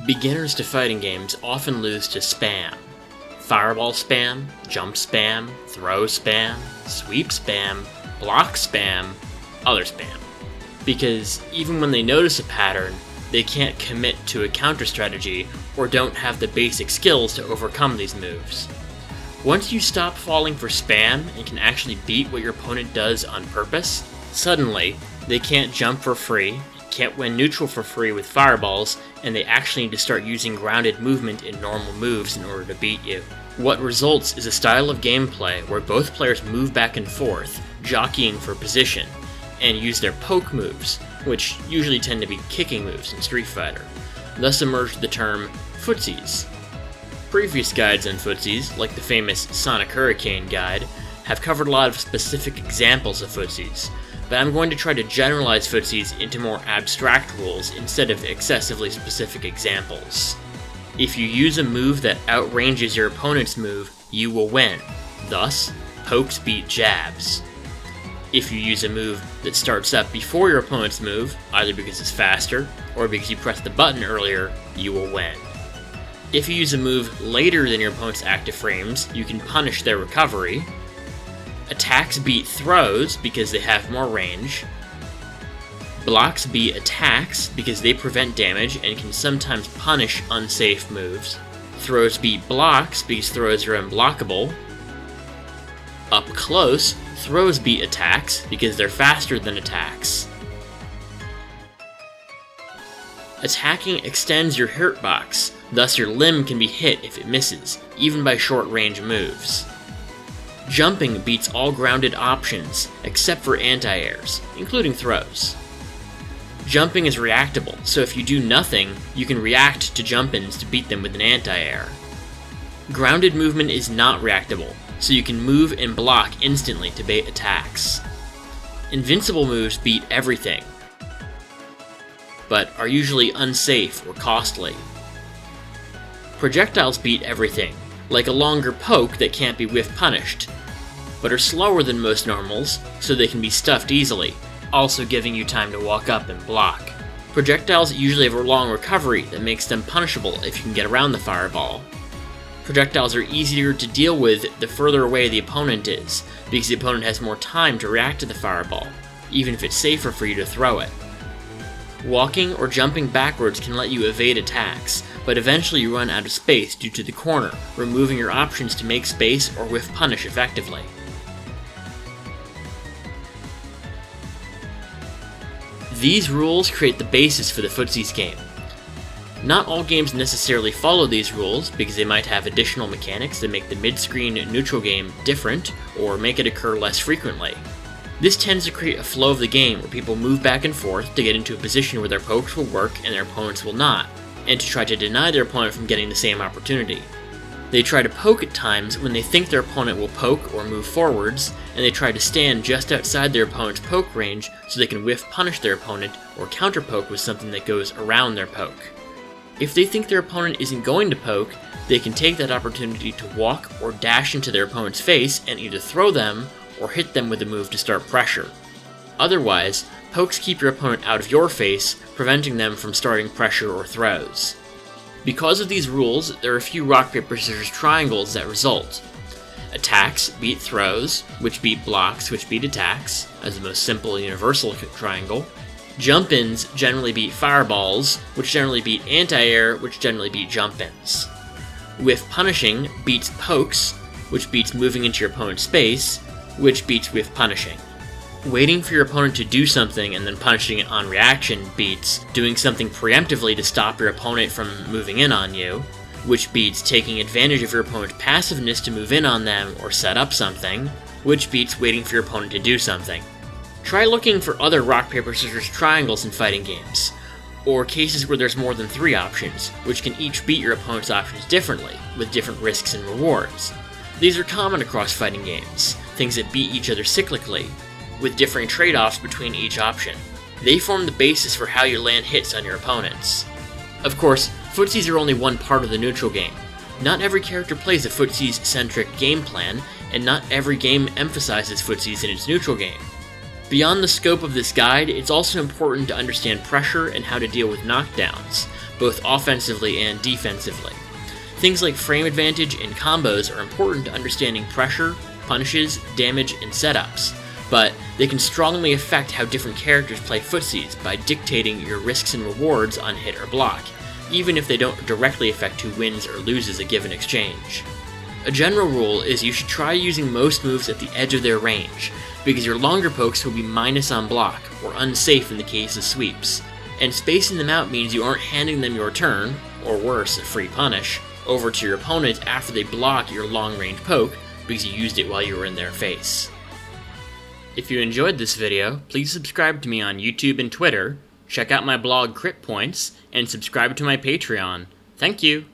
Beginners to fighting games often lose to spam. Fireball spam, jump spam, throw spam, sweep spam, block spam, other spam. Because even when they notice a pattern, they can't commit to a counter strategy or don't have the basic skills to overcome these moves. Once you stop falling for spam and can actually beat what your opponent does on purpose, suddenly they can't jump for free, can't win neutral for free with fireballs, and they actually need to start using grounded movement in normal moves in order to beat you. What results is a style of gameplay where both players move back and forth, jockeying for position, and use their poke moves, which usually tend to be kicking moves in Street Fighter. Thus emerged the term Footsies. Previous guides on Footsies, like the famous Sonic Hurricane guide, have covered a lot of specific examples of Footsies, but I'm going to try to generalize Footsies into more abstract rules instead of excessively specific examples. If you use a move that outranges your opponent's move, you will win. Thus, pokes beat jabs. If you use a move that starts up before your opponent's move, either because it's faster or because you pressed the button earlier, you will win. If you use a move later than your opponent's active frames, you can punish their recovery. Attacks beat throws because they have more range. Blocks beat attacks because they prevent damage and can sometimes punish unsafe moves. Throws beat blocks because throws are unblockable. Up close, throws beat attacks because they're faster than attacks. Attacking extends your hitbox, thus your limb can be hit if it misses, even by short-range moves. Jumping beats all grounded options, except for anti-airs, including throws. Jumping is reactable, so if you do nothing, you can react to jump-ins to beat them with an anti-air. Grounded movement is not reactable, so you can move and block instantly to bait attacks. Invincible moves beat everything, but are usually unsafe or costly. Projectiles beat everything, like a longer poke that can't be whiff punished, but are slower than most normals, so they can be stuffed easily, also giving you time to walk up and block. Projectiles usually have a long recovery that makes them punishable if you can get around the fireball. Projectiles are easier to deal with the further away the opponent is, because the opponent has more time to react to the fireball, even if it's safer for you to throw it. Walking or jumping backwards can let you evade attacks, but eventually you run out of space due to the corner, removing your options to make space or whiff punish effectively. These rules create the basis for the Footsies game. Not all games necessarily follow these rules, because they might have additional mechanics that make the mid-screen neutral game different, or make it occur less frequently. This tends to create a flow of the game where people move back and forth to get into a position where their pokes will work and their opponents will not, and to try to deny their opponent from getting the same opportunity. They try to poke at times when they think their opponent will poke or move forwards, and they try to stand just outside their opponent's poke range so they can whiff punish their opponent or counter poke with something that goes around their poke. If they think their opponent isn't going to poke, they can take that opportunity to walk or dash into their opponent's face and either throw them or hit them with a move to start pressure. Otherwise, pokes keep your opponent out of your face, preventing them from starting pressure or throws. Because of these rules, there are a few rock, paper, scissors triangles that result. Attacks beat throws, which beat blocks, which beat attacks, as the most simple universal triangle. Jump-ins generally beat fireballs, which generally beat anti-air, which generally beat jump-ins. Whiff punishing beats pokes, which beats moving into your opponent's space, which beats whiff punishing. Waiting for your opponent to do something and then punishing it on reaction beats doing something preemptively to stop your opponent from moving in on you, which beats taking advantage of your opponent's passiveness to move in on them or set up something, which beats waiting for your opponent to do something. Try looking for other rock, paper, scissors triangles in fighting games, or cases where there's more than 3 options, which can each beat your opponent's options differently, with different risks and rewards. These are common across fighting games, things that beat each other cyclically, with differing trade-offs between each option. They form the basis for how you land hits on your opponents. Of course, Footsies are only one part of the neutral game. Not every character plays a Footsies-centric game plan, and not every game emphasizes Footsies in its neutral game. Beyond the scope of this guide, it's also important to understand pressure and how to deal with knockdowns, both offensively and defensively. Things like frame advantage and combos are important to understanding pressure, punishes, damage, and setups, but they can strongly affect how different characters play footsies by dictating your risks and rewards on hit or block, even if they don't directly affect who wins or loses a given exchange. A general rule is you should try using most moves at the edge of their range, because your longer pokes will be minus on block, or unsafe in the case of sweeps, and spacing them out means you aren't handing them your turn, or worse, a free punish, over to your opponent after they block your long-range poke because you used it while you were in their face. If you enjoyed this video, please subscribe to me on YouTube and Twitter, check out my blog Crit Points, and subscribe to my Patreon. Thank you!